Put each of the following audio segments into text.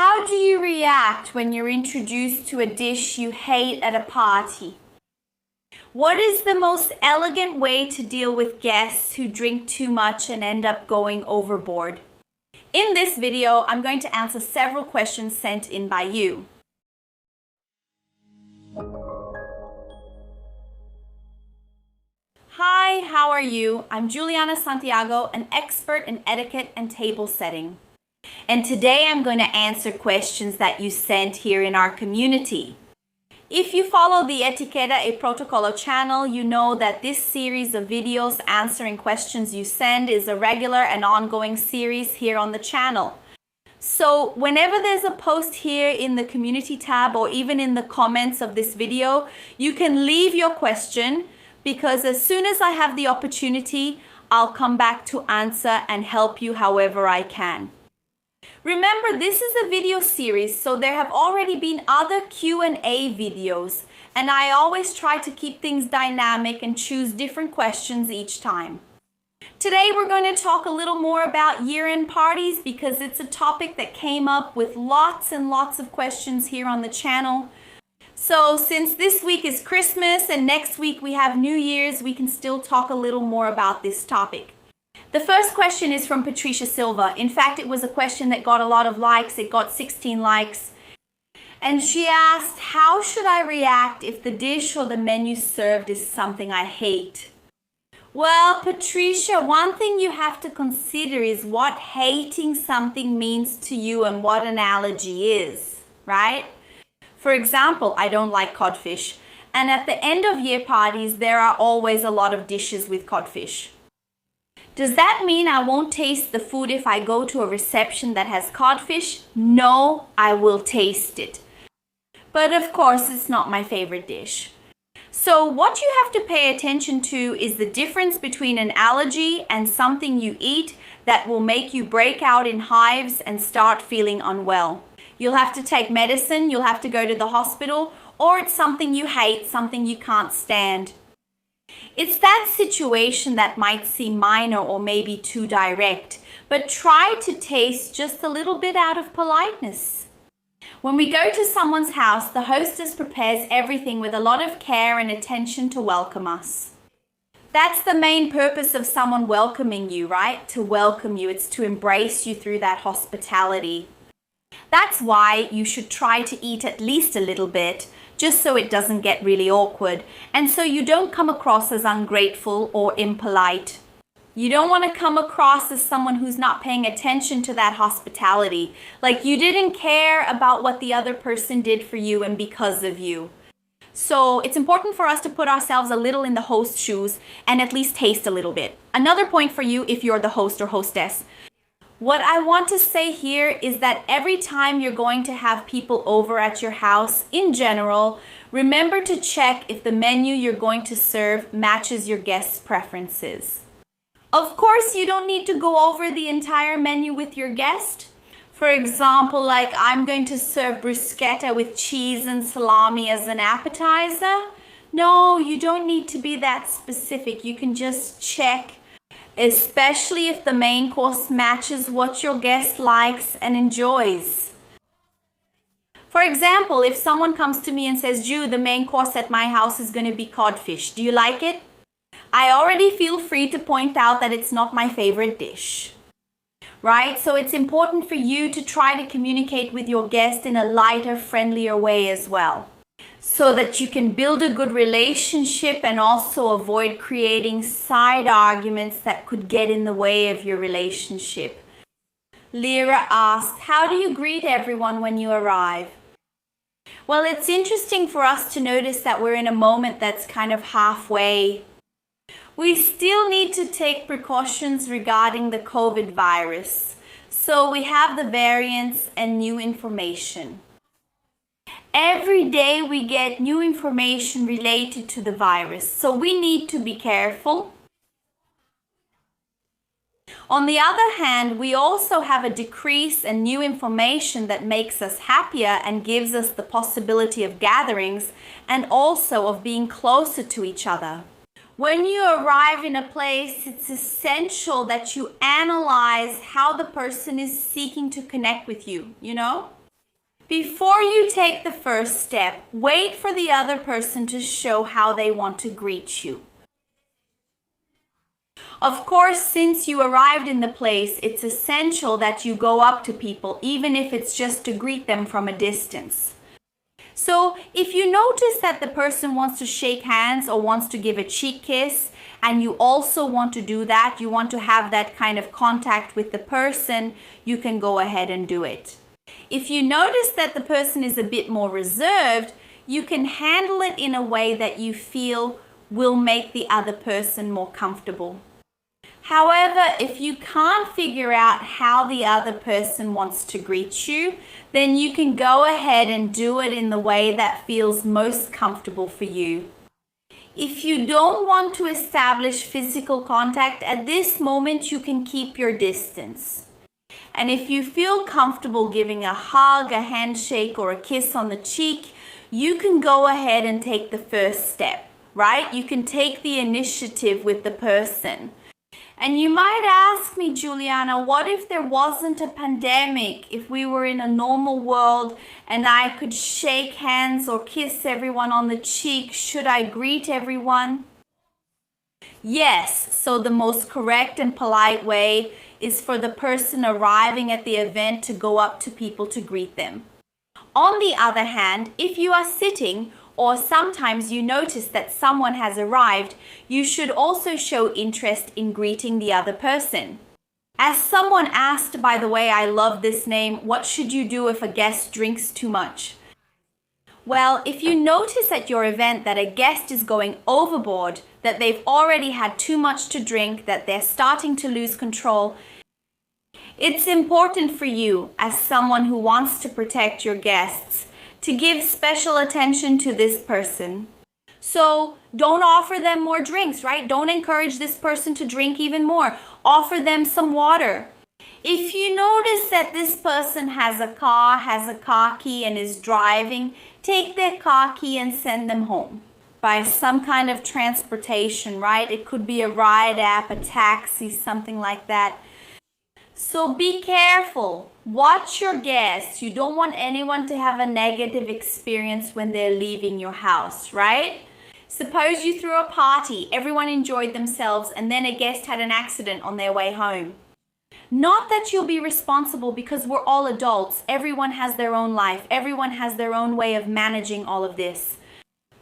How do you react when you're introduced to a dish you hate at a party? What is the most elegant way to deal with guests who drink too much and end up going overboard? In this video, I'm going to answer several questions sent in by you. Hi, how are you? I'm Juliana Santiago, an expert in etiquette and table setting. And today I'm going to answer questions that you sent here in our community. If you follow the Etiquette, a Protocolo channel, you know that this series of videos answering questions you send is a regular and ongoing series here on the channel. So whenever there's a post here in the community tab or even in the comments of this video, you can leave your question because as soon as I have the opportunity, I'll come back to answer and help you however I can. Remember, this is a video series, so there have already been other Q&A videos, and I always try to keep things dynamic and choose different questions each time. Today we're going to talk a little more about year-end parties because it's a topic that came up with lots and lots of questions here on the channel. So since this week is Christmas and next week we have New Year's, we can still talk a little more about this topic. The first question is from Patricia Silva. In fact, it was a question that got a lot of likes. It got 16 likes. And she asked, how should I react if the dish or the menu served is something I hate? Well, Patricia, one thing you have to consider is what hating something means to you and what an allergy is, right? For example, I don't like codfish. And at the end of year parties, there are always a lot of dishes with codfish. Does that mean I won't taste the food if I go to a reception that has codfish? No, I will taste it. But of course, it's not my favorite dish. So what you have to pay attention to is the difference between an allergy and something you eat that will make you break out in hives and start feeling unwell. You'll have to take medicine, you'll have to go to the hospital, or it's something you hate, something you can't stand. It's that situation that might seem minor or maybe too direct, but try to taste just a little bit out of politeness. When we go to someone's house, the hostess prepares everything with a lot of care and attention to welcome us. That's the main purpose of someone welcoming you, right? To welcome you. It's to embrace you through that hospitality. That's why you should try to eat at least a little bit, just so it doesn't get really awkward, and so you don't come across as ungrateful or impolite. You don't want to come across as someone who's not paying attention to that hospitality, like you didn't care about what the other person did for you and because of you. So it's important for us to put ourselves a little in the host's shoes and at least taste a little bit. Another point for you if you're the host or hostess. What I want to say here is that every time you're going to have people over at your house, in general, remember to check if the menu you're going to serve matches your guests' preferences. Of course, you don't need to go over the entire menu with your guest. For example, like I'm going to serve bruschetta with cheese and salami as an appetizer. No, you don't need to be that specific. You can just check, especially if the main course matches what your guest likes and enjoys. For example, if someone comes to me and says, Ju, the main course at my house is going to be codfish. Do you like it? I already feel free to point out that it's not my favorite dish. Right? So it's important for you to try to communicate with your guest in a lighter, friendlier way as well, so that you can build a good relationship and also avoid creating side arguments that could get in the way of your relationship. Lyra asked, how do you greet everyone when you arrive? Well, it's interesting for us to notice that we're in a moment that's kind of halfway. We still need to take precautions regarding the COVID virus. So we have the variants and new information. Every day we get new information related to the virus, so we need to be careful. On the other hand, we also have a decrease in new information that makes us happier and gives us the possibility of gatherings and also of being closer to each other. When you arrive in a place, it's essential that you analyze how the person is seeking to connect with you, you know? Before you take the first step, wait for the other person to show how they want to greet you. Of course, since you arrived in the place, it's essential that you go up to people, even if it's just to greet them from a distance. So if you notice that the person wants to shake hands or wants to give a cheek kiss, and you also want to do that, you want to have that kind of contact with the person, you can go ahead and do it. If you notice that the person is a bit more reserved, you can handle it in a way that you feel will make the other person more comfortable. However, if you can't figure out how the other person wants to greet you, then you can go ahead and do it in the way that feels most comfortable for you. If you don't want to establish physical contact, at this moment you can keep your distance. And if you feel comfortable giving a hug, a handshake, or a kiss on the cheek, you can go ahead and take the first step, right? You can take the initiative with the person. And you might ask me, Juliana, what if there wasn't a pandemic? If we were in a normal world and I could shake hands or kiss everyone on the cheek, should I greet everyone? Yes, so the most correct and polite way is for the person arriving at the event to go up to people to greet them. On the other hand, if you are sitting, or sometimes you notice that someone has arrived, you should also show interest in greeting the other person. As someone asked, by the way, I love this name, what should you do if a guest drinks too much? Well, if you notice at your event that a guest is going overboard, that they've already had too much to drink, that they're starting to lose control, it's important for you, as someone who wants to protect your guests, to give special attention to this person. So don't offer them more drinks, right? Don't encourage this person to drink even more. Offer them some water. If you notice that this person has a car key and is driving, take their car key and send them home by some kind of transportation, right? It could be a ride app, a taxi, something like that. So be careful. Watch your guests. You don't want anyone to have a negative experience when they're leaving your house, right? Suppose you threw a party, everyone enjoyed themselves, and then a guest had an accident on their way home. Not that you'll be responsible, because we're all adults. Everyone has their own life. Everyone has their own way of managing all of this.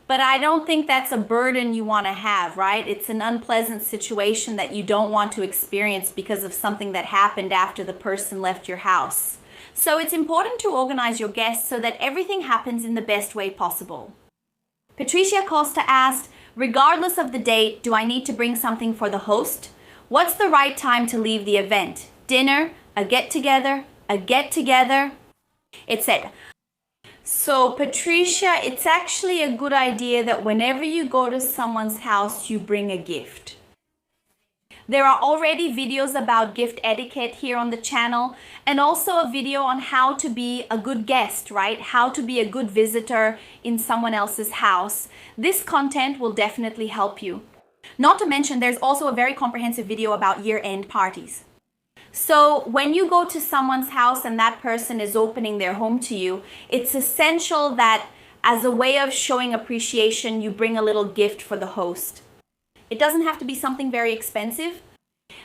But I don't think that's a burden you want to have, right? It's an unpleasant situation that you don't want to experience because of something that happened after the person left your house. So it's important to organize your guests so that everything happens in the best way possible. Patricia Costa asked, regardless of the date, do I need to bring something for the host? What's the right time to leave the event? Dinner, a get-together, a get-together? It said, so Patricia, it's actually a good idea that whenever you go to someone's house, you bring a gift. There are already videos about gift etiquette here on the channel, and also a video on how to be a good guest, right? How to be a good visitor in someone else's house. This content will definitely help you. Not to mention, there's also a very comprehensive video about year-end parties. So when you go to someone's house and that person is opening their home to you, it's essential that as a way of showing appreciation, you bring a little gift for the host. It doesn't have to be something very expensive.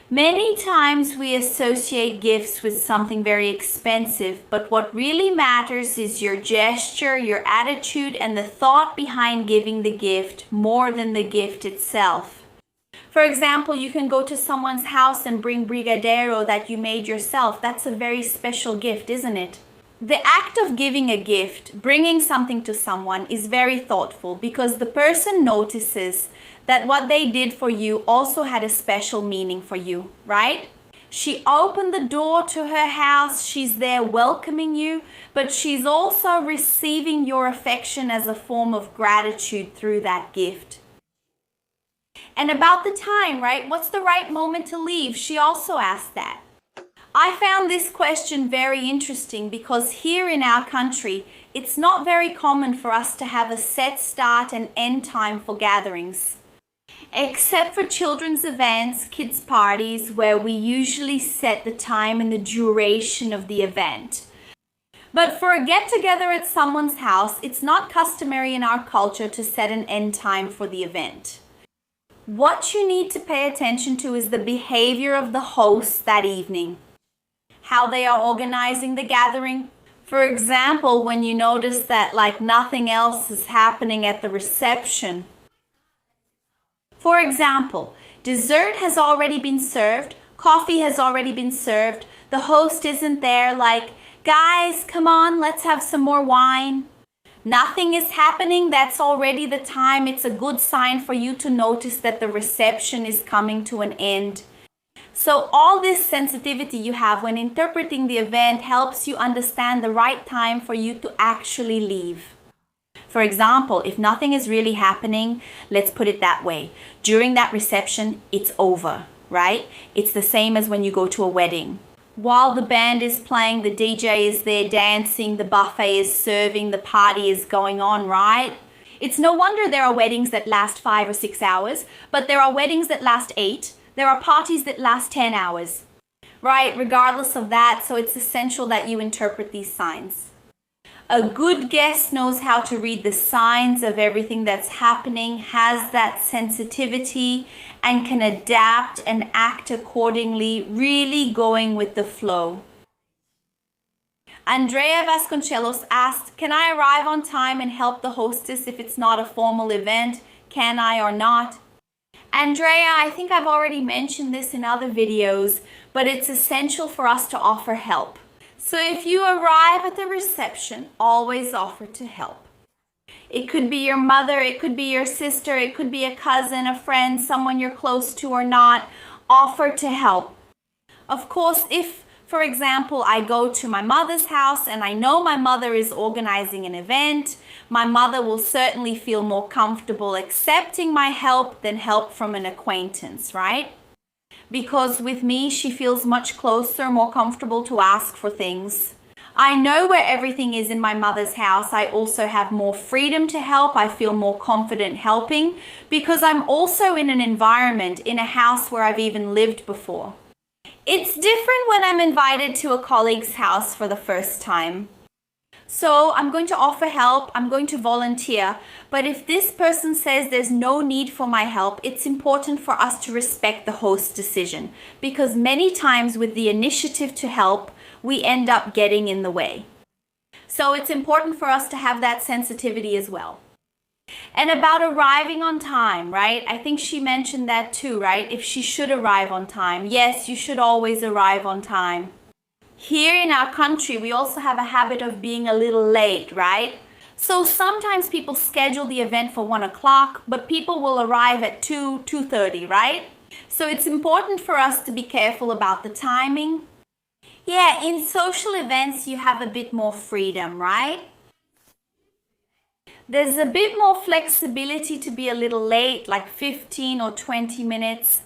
Many times we associate gifts with something very expensive, but what really matters is your gesture, your attitude, and the thought behind giving the gift more than the gift itself. For example, you can go to someone's house and bring brigadeiro that you made yourself. That's a very special gift, isn't it? The act of giving a gift, bringing something to someone, is very thoughtful because the person notices that what they did for you also had a special meaning for you, right? She opened the door to her house, she's there welcoming you, but she's also receiving your affection as a form of gratitude through that gift. And about the time, right? What's the right moment to leave? She also asked that. I found this question very interesting because here in our country, it's not very common for us to have a set start and end time for gatherings. Except for children's events, kids' parties, where we usually set the time and the duration of the event. But for a get-together at someone's house, it's not customary in our culture to set an end time for the event. What you need to pay attention to is the behavior of the hosts that evening, how they are organizing the gathering. For example, when you notice that like nothing else is happening at the reception. For example, dessert has already been served, coffee has already been served, the host isn't there like, guys, come on, let's have some more wine. Nothing is happening, that's already the time. It's a good sign for you to notice that the reception is coming to an end. So all this sensitivity you have when interpreting the event helps you understand the right time for you to actually leave. For example, if nothing is really happening, let's put it that way. During that reception, it's over, right? It's the same as when you go to a wedding. While the band is playing, the DJ is there dancing, the buffet is serving, the party is going on, right? It's no wonder there are weddings that last 5 or 6 hours, but there are weddings that last 8. There are parties that last 10 hours, right? Regardless of that, so it's essential that you interpret these signs. A good guest knows how to read the signs of everything that's happening, has that sensitivity, and can adapt and act accordingly, really going with the flow. Andrea Vasconcelos asked, can I arrive on time and help the hostess if it's not a formal event? Can I or not? Andrea, I think I've already mentioned this in other videos, but it's essential for us to offer help. So if you arrive at the reception, always offer to help. It could be your mother, it could be your sister, it could be a cousin, a friend, someone you're close to or not. Offer to help. Of course, if, for example, I go to my mother's house and I know my mother is organizing an event, my mother will certainly feel more comfortable accepting my help than help from an acquaintance, right? Because with me, she feels much closer, more comfortable to ask for things. I know where everything is in my mother's house. I also have more freedom to help. I feel more confident helping because I'm also in an environment, in a house where I've even lived before. It's different when I'm invited to a colleague's house for the first time. So I'm going to offer help, I'm going to volunteer, but if this person says there's no need for my help, it's important for us to respect the host's decision because many times with the initiative to help, we end up getting in the way. So it's important for us to have that sensitivity as well. And about arriving on time, right? I think she mentioned that too, right? If she should arrive on time. Yes, you should always arrive on time. Here in our country, we also have a habit of being a little late, right? So sometimes people schedule the event for 1 o'clock, but people will arrive at 2:30, right? So it's important for us to be careful about the timing. Yeah, in social events, you have a bit more freedom, right? There's a bit more flexibility to be a little late, like 15 or 20 minutes.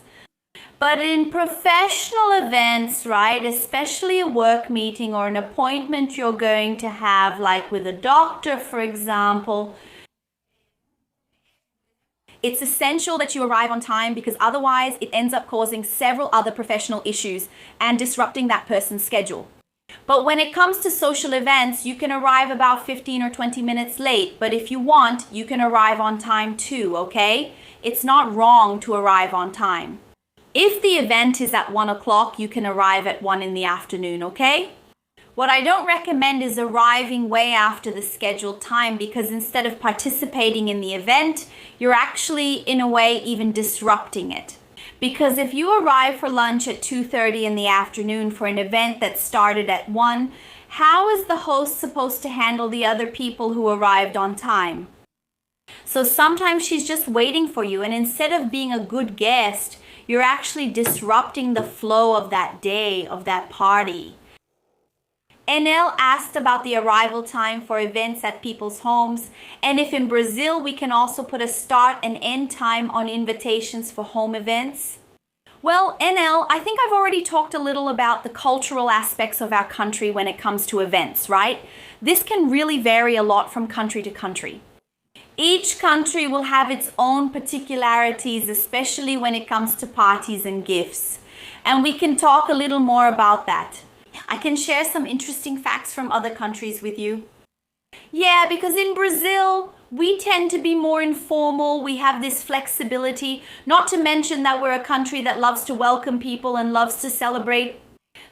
But in professional events, right, especially a work meeting or an appointment you're going to have, like with a doctor, for example, it's essential that you arrive on time because otherwise it ends up causing several other professional issues and disrupting that person's schedule. But when it comes to social events, you can arrive about 15 or 20 minutes late, but if you want, you can arrive on time too, okay? It's not wrong to arrive on time. If the event is at 1 o'clock, you can arrive at 1 in the afternoon, okay? What I don't recommend is arriving way after the scheduled time because instead of participating in the event, you're actually, in a way, even disrupting it. Because if you arrive for lunch at 2:30 in the afternoon for an event that started at 1, how is the host supposed to handle the other people who arrived on time? So sometimes she's just waiting for you, and instead of being a good guest, you're actually disrupting the flow of that day, of that party. NL asked about the arrival time for events at people's homes, and if in Brazil we can also put a start and end time on invitations for home events. Well, NL, I think I've already talked a little about the cultural aspects of our country when it comes to events, right? This can really vary a lot from country to country. Each country will have its own particularities, especially when it comes to parties and gifts. And we can talk a little more about that. I can share some interesting facts from other countries with you. Yeah, because in Brazil, we tend to be more informal. We have this flexibility, not to mention that we're a country that loves to welcome people and loves to celebrate.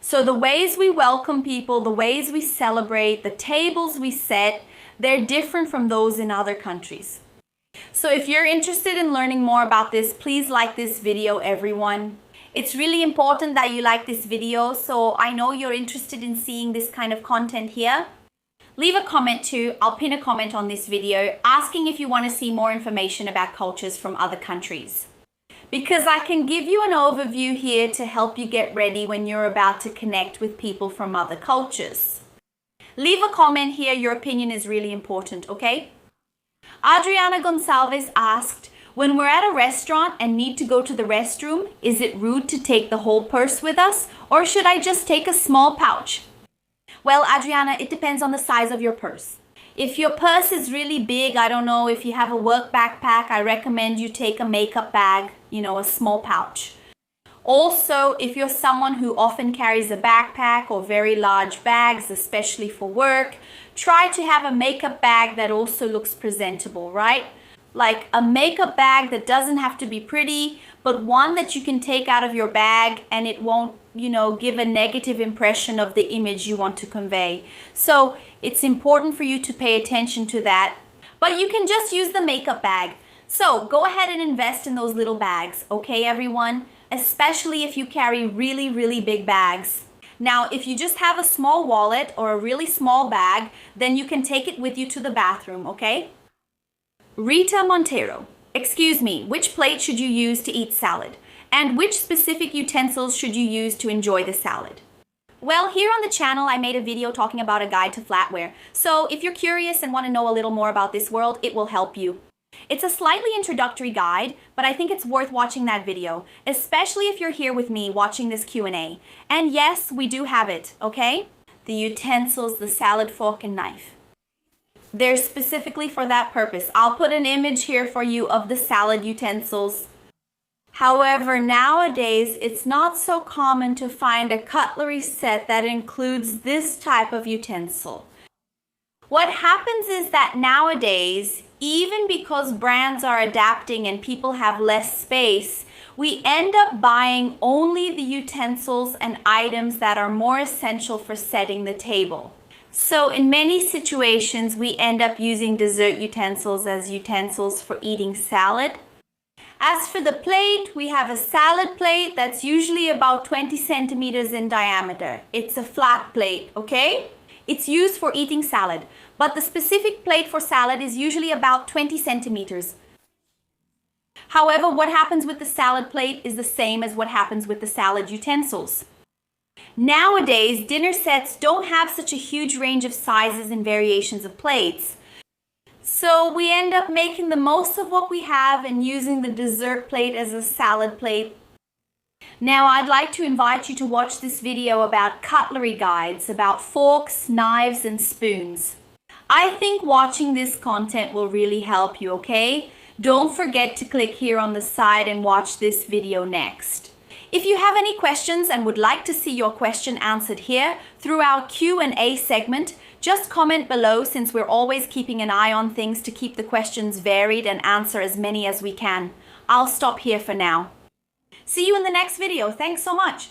So the ways we welcome people, the ways we celebrate, the tables we set, they're different from those in other countries. So if you're interested in learning more about this, please like this video, everyone. It's really important that you like this video, so I know you're interested in seeing this kind of content here. Leave a comment too. I'll pin a comment on this video asking if you want to see more information about cultures from other countries. Because I can give you an overview here to help you get ready when you're about to connect with people from other cultures. Leave a comment here. Your opinion is really important, okay? Adriana Gonçalves asked, when we're at a restaurant and need to go to the restroom, is it rude to take the whole purse with us, or should I just take a small pouch? Well, Adriana, it depends on the size of your purse. If your purse is really big, I don't know, if you have a work backpack, I recommend you take a makeup bag, a small pouch. Also, if you're someone who often carries a backpack or very large bags, especially for work, try to have a makeup bag that also looks presentable, right? Like a makeup bag that doesn't have to be pretty, but one that you can take out of your bag and it won't, give a negative impression of the image you want to convey. So it's important for you to pay attention to that. But you can just use the makeup bag. So go ahead and invest in those little bags, okay, everyone? Especially if you carry really, really big bags. Now, if you just have a small wallet or a really small bag, then you can take it with you to the bathroom, okay? Rita Montero, excuse me, which plate should you use to eat salad? And which specific utensils should you use to enjoy the salad? Well, here on the channel, I made a video talking about a guide to flatware. So if you're curious and want to know a little more about this world, it will help you. It's a slightly introductory guide, but I think it's worth watching that video, especially if you're here with me watching this Q&A. And yes, we do have it, okay? The utensils, the salad fork and knife. They're specifically for that purpose. I'll put an image here for you of the salad utensils. However, nowadays, it's not so common to find a cutlery set that includes this type of utensil. What happens is that nowadays, even because brands are adapting and people have less space, we end up buying only the utensils and items that are more essential for setting the table. So in many situations, we end up using dessert utensils as utensils for eating salad. As for the plate, we have a salad plate that's usually about 20 centimeters in diameter. It's a flat plate, okay? It's used for eating salad, but the specific plate for salad is usually about 20 centimeters. However, what happens with the salad plate is the same as what happens with the salad utensils. Nowadays, dinner sets don't have such a huge range of sizes and variations of plates. So we end up making the most of what we have and using the dessert plate as a salad plate. Now I'd like to invite you to watch this video about cutlery guides, about forks, knives, and spoons. I think watching this content will really help you, okay? Don't forget to click here on the side and watch this video next. If you have any questions and would like to see your question answered here through our Q&A segment, just comment below since we're always keeping an eye on things to keep the questions varied and answer as many as we can. I'll stop here for now. See you in the next video. Thanks so much.